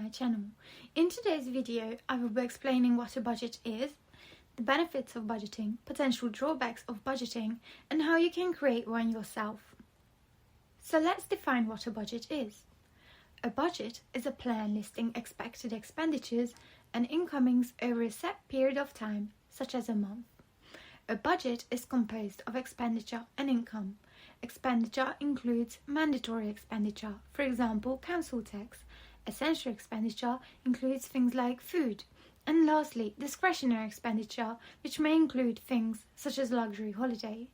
my channel. In today's video, I will be explaining what a budget is, the benefits of budgeting, potential drawbacks of budgeting, and how you can create one yourself. So let's define what a budget is. A budget is a plan listing expected expenditures and incomings over a set period of time, such as a month. A budget is composed of expenditure and income. Expenditure includes mandatory expenditure, for example, council tax. Essential expenditure includes things like food. And lastly, discretionary expenditure, which may include things such as luxury holiday.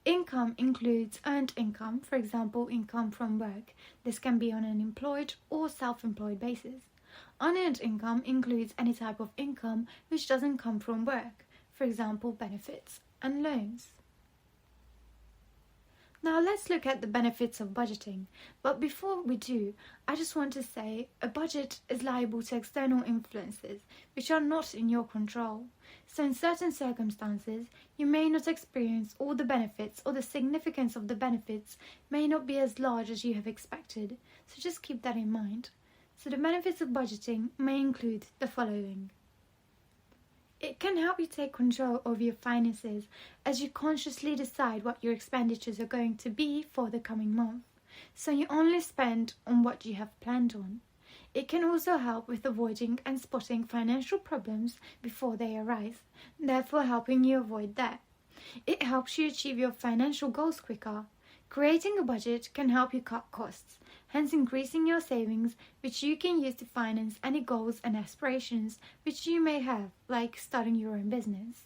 Income includes earned income, for example, income from work. This can be on an employed or self-employed basis. Unearned income includes any type of income which doesn't come from work, for example, benefits and loans. Now let's look at the benefits of budgeting. But before we do, I just want to say a budget is liable to external influences which are not in your control. So in certain circumstances, you may not experience all the benefits, or the significance of the benefits may not be as large as you have expected. So just keep that in mind. So the benefits of budgeting may include the following. It can help you take control over your finances as you consciously decide what your expenditures are going to be for the coming month, so you only spend on what you have planned on. It can also help with avoiding and spotting financial problems before they arise, therefore helping you avoid that. It helps you achieve your financial goals quicker. Creating a budget can help you cut costs, hence increasing your savings, which you can use to finance any goals and aspirations which you may have, like starting your own business.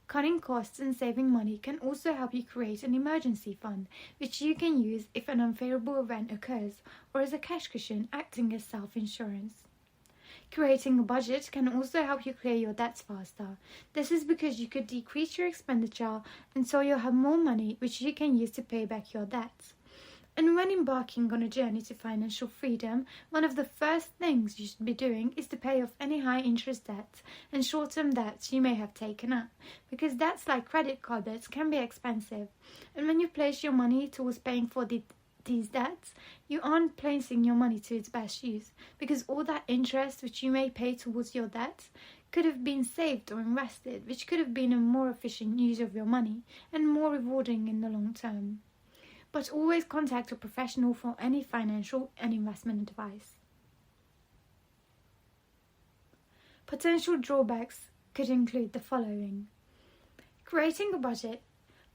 Cutting costs and saving money can also help you create an emergency fund, which you can use if an unfavorable event occurs, or as a cash cushion acting as self-insurance. Creating a budget can also help you clear your debts faster. This is because you could decrease your expenditure and so you'll have more money which you can use to pay back your debts. And when embarking on a journey to financial freedom, one of the first things you should be doing is to pay off any high interest debts and short-term debts you may have taken up, because debts like credit card debts can be expensive. And when you place your money towards paying for these debts, you aren't placing your money to its best use, because all that interest which you may pay towards your debts could have been saved or invested, which could have been a more efficient use of your money and more rewarding in the long term. But always contact a professional for any financial and investment advice. Potential drawbacks could include the following. Creating a budget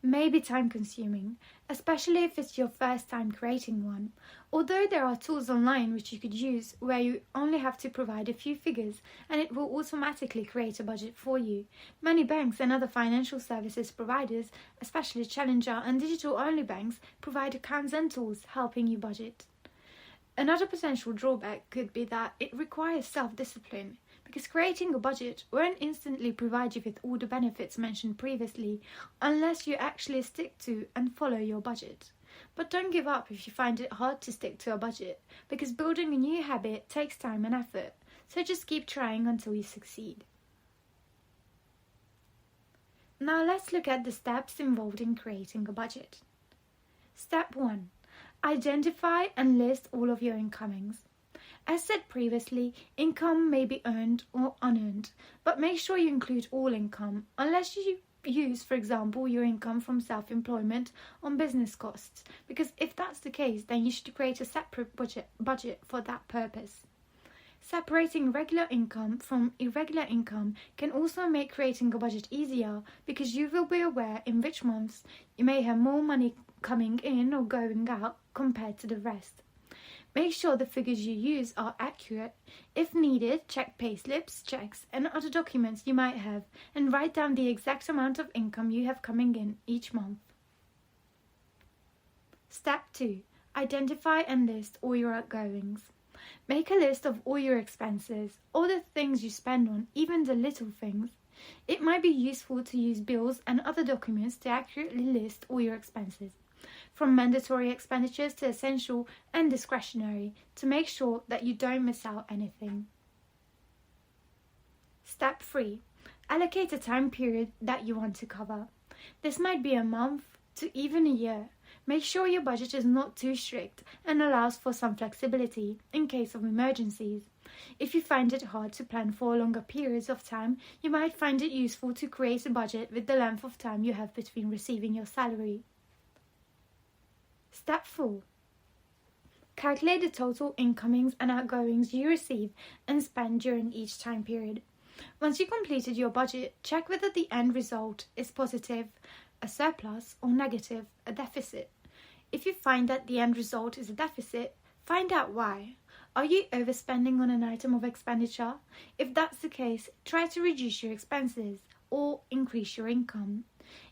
may be time-consuming, especially if it's your first time creating one. Although there are tools online which you could use where you only have to provide a few figures and it will automatically create a budget for you. Many banks and other financial services providers, especially Challenger and digital-only banks, provide accounts and tools helping you budget. Another potential drawback could be that it requires self-discipline, because creating a budget won't instantly provide you with all the benefits mentioned previously unless you actually stick to and follow your budget. But don't give up if you find it hard to stick to a budget, because building a new habit takes time and effort, so just keep trying until you succeed. Now let's look at the steps involved in creating a budget. Step 1. Identify and list all of your incomings. As said previously, income may be earned or unearned, but make sure you include all income, unless you use, for example, your income from self-employment on business costs, because if that's the case, then you should create a separate budget for that purpose. Separating regular income from irregular income can also make creating a budget easier, because you will be aware in which months you may have more money coming in or going out compared to the rest. Make sure the figures you use are accurate. If needed, check payslips, checks, and other documents you might have, and write down the exact amount of income you have coming in each month. Step 2. Identify and list all your outgoings. Make a list of all your expenses, all the things you spend on, even the little things. It might be useful to use bills and other documents to accurately list all your expenses, from mandatory expenditures to essential and discretionary, to make sure that you don't miss out anything. Step 3. Allocate a time period that you want to cover. This might be a month to even a year. Make sure your budget is not too strict and allows for some flexibility in case of emergencies. If you find it hard to plan for longer periods of time, you might find it useful to create a budget with the length of time you have between receiving your salary. Step 4. Calculate the total incomings and outgoings you receive and spend during each time period. Once you completed your budget, check whether the end result is positive, a surplus, or negative, a deficit. If you find that the end result is a deficit, find out why. Are you overspending on an item of expenditure? If that's the case, try to reduce your expenses or increase your income.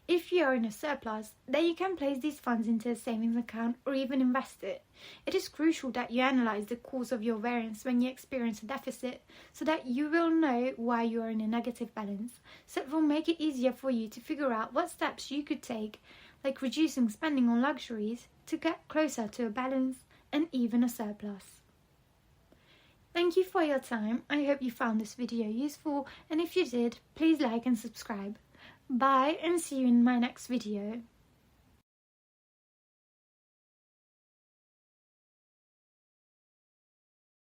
If you are in a surplus, then you can place these funds into a savings account or even invest it. It is crucial that you analyze the cause of your variance when you experience a deficit so that you will know why you are in a negative balance. So it will make it easier for you to figure out what steps you could take, like reducing spending on luxuries, to get closer to a balance and even a surplus. Thank you for your time. I hope you found this video useful, and if you did, please like and subscribe. Bye, and see you in my next video.